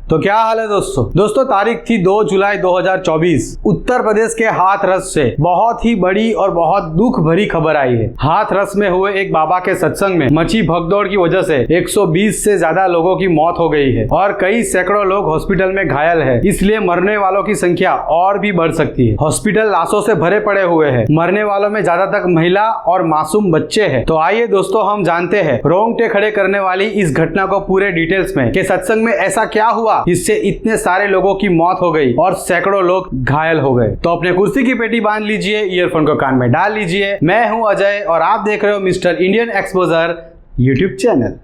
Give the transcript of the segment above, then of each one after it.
तो क्या हाल है दोस्तों तारीख थी 2 जुलाई 2024। उत्तर प्रदेश के हाथरस से बहुत ही बड़ी और बहुत दुख भरी खबर आई है। हाथरस में हुए एक बाबा के सत्संग में मची भगदौड़ की वजह से 120 से ज्यादा लोगों की मौत हो गई है और कई सैकड़ों लोग हॉस्पिटल में घायल है। इसलिए मरने वालों की संख्या और भी बढ़ सकती है। हॉस्पिटल लाशों से भरे पड़े हुए हैं। मरने वालों में ज्यादातर महिला और मासूम बच्चे हैं। तो आइए दोस्तों हम जानते हैं रोंगटे खड़े करने वाली इस घटना को पूरे डिटेल्स में कि सत्संग में ऐसा क्या हुआ इससे इतने सारे लोगों की मौत हो गई और सैकड़ों लोग घायल हो गए। तो अपने कुर्सी की पेटी बांध लीजिए, ईयरफोन को कान में डाल लीजिए। मैं हूं अजय और आप देख रहे हो mister Indian exposure YouTube channel.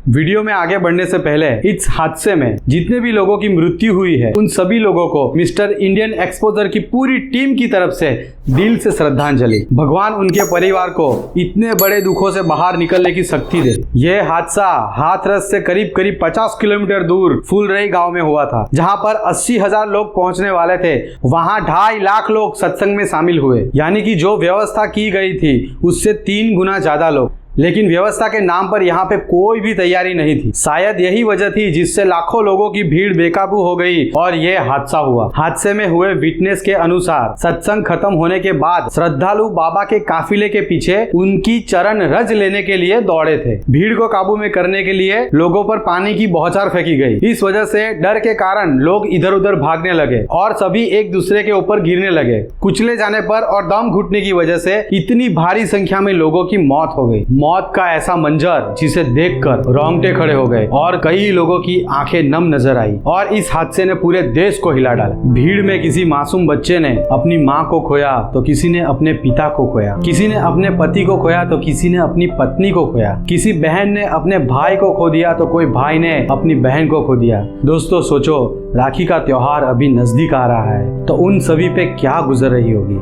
Video में आगे बढ़ने से पहले इस हादसे में जितने भी लोगों की मृत्यु हुई है उन सभी लोगों को मिस्टर इंडियन एक्सपोजर की पूरी टीम की तरफ से दिल से श्रद्धांजलि। भगवान उनके परिवार को इतने बड़े दुखों से बाहर निकलने की शक्ति दे। यह हादसा हाथरस से करीब 50 किलोमीटर दूर फूलरई गांव में हुआ था, जहां पर 80,000 लोग पहुंचने वाले थे। वहां 2.5 लाख लोग सत्संग में शामिल हुए, यानी कि जो व्यवस्था की गई थी उससे 3 गुना ज्यादा लोग। लेकिन व्यवस्था के नाम पर यहाँ पे कोई भी तैयारी नहीं थी। शायद यही वजह थी जिससे लाखों लोगों की भीड़ बेकाबू हो गई और ये हादसा हुआ। हादसे में हुए विटनेस के अनुसार सत्संग खत्म होने के बाद श्रद्धालु बाबा के काफिले के पीछे उनकी चरण रज लेने के लिए दौड़े थे। भीड़ को काबू में करने के लिए लोगों पर पानी की बौछार फेंकी गई। इस वजह से डर के कारण लोग इधर उधर भागने लगे और सभी एक दूसरे के ऊपर गिरने लगे। कुचले जाने पर और दम घुटने की वजह से इतनी भारी संख्या में लोगों की मौत हो गई। मौत का ऐसा मंजर जिसे देखकर रोंगटे खड़े हो गए और कई लोगों की आंखें नम नजर आई और इस हादसे ने पूरे देश को हिला डाला। भीड़ में किसी मासूम बच्चे ने अपनी माँ को खोया तो किसी ने अपने पिता को खोया, किसी ने अपने पति को खोया तो किसी ने अपनी पत्नी को खोया, किसी बहन ने अपने भाई को खो दिया तो कोई भाई ने अपनी बहन को खो दिया। दोस्तों सोचो, राखी का त्योहार अभी नजदीक आ रहा है तो उन सभी पे क्या गुजर रही होगी।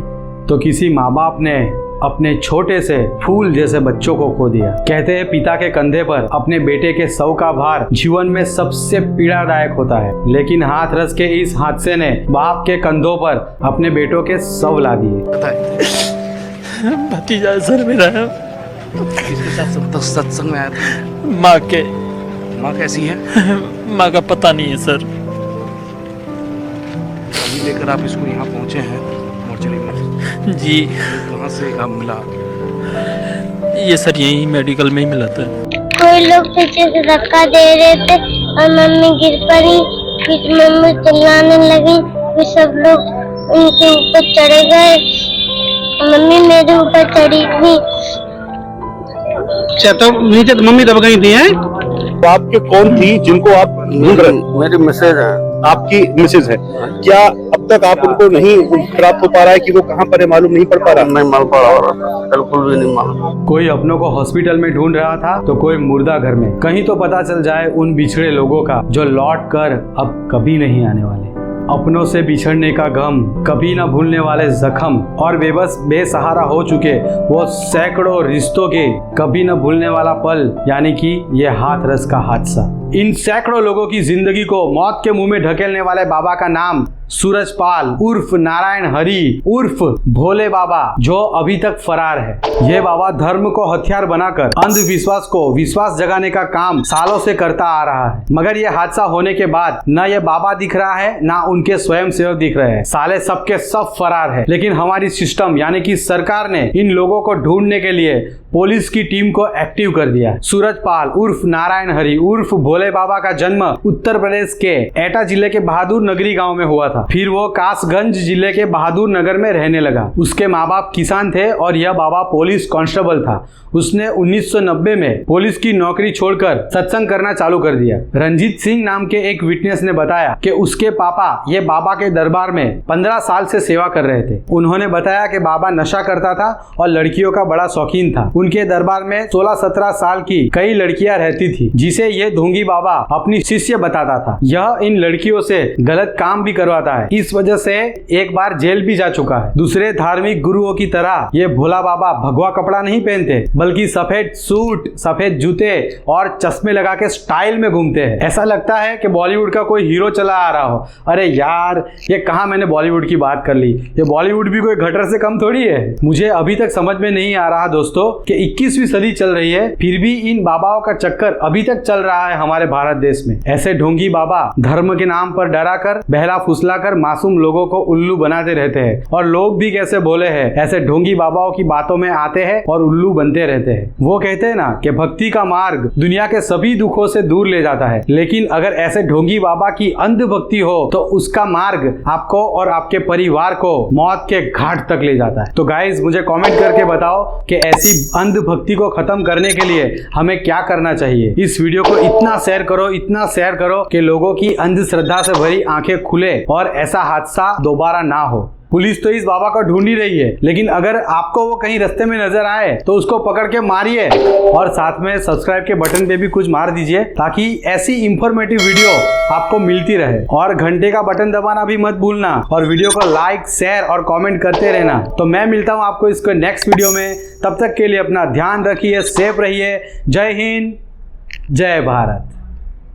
तो किसी माँ बाप ने अपने छोटे से फूल जैसे बच्चों को खो दिया। कहते हैं पिता के कंधे पर अपने बेटे के शव का भार जीवन में सबसे पीड़ादायक होता है, लेकिन हाथरस के इस हादसे ने बाप के कंधों पर अपने बेटों के शव ला दिए। भतीजा सर मेरा है, किसके साथ सत्संग में आया था? माँ के। माँ कैसी है? माँ का पता नहीं है सर। अभी लेकर आप इसको यहाँ पहुँचे हैं मोर्चरी में जी। कहाँ से आप मिला? ये सर यही मेडिकल में ही मिला था। कोई लोग पीछे से धक्का दे रहे थे और मम्मी गिर पड़ी। फिर मम्मी चिल्लाने लगी, फिर सब लोग उनके ऊपर चढ़े गए। मम्मी मेरे ऊपर चढ़ी थी। अच्छा, तो नीचे तो मम्मी दब गई थी हैं? तो आपके कौन थी जिनको आप ढूंढ रहे? मेरी मिसेज है। आपकी मिसेज है। क्या अब तक आप उनको नहीं प्राप्त हो पा रहा है कि वो कहाँ पर है, मालूम नहीं पड़ पा रहा? नहीं मालूम पड़ रहा, बिल्कुल भी नहीं मालूम। कोई अपनों को हॉस्पिटल में ढूंढ रहा था तो कोई मुर्दा घर में। कहीं तो पता चल जाए उन बिछड़े लोगों का जो लौट कर अब कभी नहीं आने वाले। अपनों से बिछड़ने का गम, कभी न भूलने वाले जख्म और बेबस बेसहारा हो चुके वो सैकड़ों रिश्तों के कभी न भूलने वाला पल, यानी कि ये हाथरस का हादसा। इन सैकड़ों लोगों की जिंदगी को मौत के मुंह में ढकेलने वाले बाबा का नाम सूरजपाल उर्फ नारायण हरि उर्फ भोले बाबा, जो अभी तक फरार है। ये बाबा धर्म को हथियार बनाकर अंधविश्वास को विश्वास जगाने का काम सालों से करता आ रहा है। मगर ये हादसा होने के बाद न ये बाबा दिख रहा है न उनके स्वयं सेवक दिख रहे हैं। साले सबके सब फरार है। लेकिन हमारी सिस्टम यानी कि सरकार ने इन लोगों को ढूंढने के लिए पुलिस की टीम को एक्टिव कर दिया। सूरजपाल उर्फ नारायण हरि उर्फ भोले बाबा का जन्म उत्तर प्रदेश के एटा जिले के बहादुर नगरी गांव में हुआ था। फिर वो कासगंज जिले के बहादुर नगर में रहने लगा। उसके माँ बाप किसान थे और यह बाबा पुलिस कांस्टेबल था। उसने 1990 में पुलिस की नौकरी छोड़कर सत्संग करना चालू कर दिया। रंजीत सिंह नाम के एक विटनेस ने बताया कि उसके पापा ये बाबा के दरबार में 15 साल से सेवा कर रहे थे। उन्होंने बताया कि बाबा नशा करता था और लड़कियों का बड़ा शौकीन था। उनके दरबार में 16-17 साल की कई लड़कियां रहती थी जिसे ये ढोंगी बाबा अपनी शिष्य बताता था। यह इन लड़कियों से गलत काम भी करवाता है। इस वजह से एक बार जेल भी जा चुका है। दूसरे धार्मिक गुरुओं की तरह ये भोला बाबा भगवा कपड़ा नहीं पहनते, बल्कि सफेद सूट, सफेद जूते और चश्मे लगा के स्टाइल में घूमते हैं। ऐसा लगता है कि बॉलीवुड का कोई हीरो चला आ रहा हो। अरे यार, ये कहाँ मैंने बॉलीवुड की बात कर ली। ये बॉलीवुड भी कोई गटर से कम थोड़ी है। मुझे अभी तक समझ में नहीं आ रहा दोस्तों कि 21वीं सदी चल रही है, फिर भी इन बाबाओं का चक्कर अभी तक चल रहा है हमारे भारत देश में। ऐसे ढोंगी बाबा धर्म के नाम पर डरा कर, बहला फुसला कर मासूम लोगों को उल्लू बनाते रहते हैं। और लोग भी कैसे भोले हैं, ऐसे ढोंगी बाबाओं की बातों में आते हैं और उल्लू बनते रहते हैं। वो कहते हैं ना कि भक्ति का मार्ग दुनिया के सभी दुखों से दूर ले जाता है, लेकिन अगर ऐसे ढोंगी बाबा की अंध भक्ति हो तो उसका मार्ग आपको और आपके परिवार को मौत के घाट तक ले जाता है। तो गाइज, मुझे कमेंट करके बताओ कि ऐसी अंध भक्ति को खत्म करने के लिए हमें क्या करना चाहिए। इस वीडियो को इतना शेयर करो कि लोगों की अंधश्रद्धा से भरी आंखें खुले और ऐसा हादसा दोबारा ना हो। पुलिस तो इस बाबा को ढूंढ ही रही है, लेकिन अगर आपको वो कहीं रास्ते में नजर आए तो उसको पकड़ के मारिए और साथ में सब्सक्राइब के बटन पे भी कुछ मार दीजिए, ताकि ऐसी इंफॉर्मेटिव वीडियो आपको मिलती रहे। और घंटे का बटन दबाना भी मत भूलना और वीडियो को लाइक, शेयर और कमेंट करते रहना। तो मैं मिलता हूँ आपको इसको नेक्स्ट वीडियो में। तब तक के लिए अपना ध्यान रखिए, सेफ रहिए। जय हिंद, जय भारत।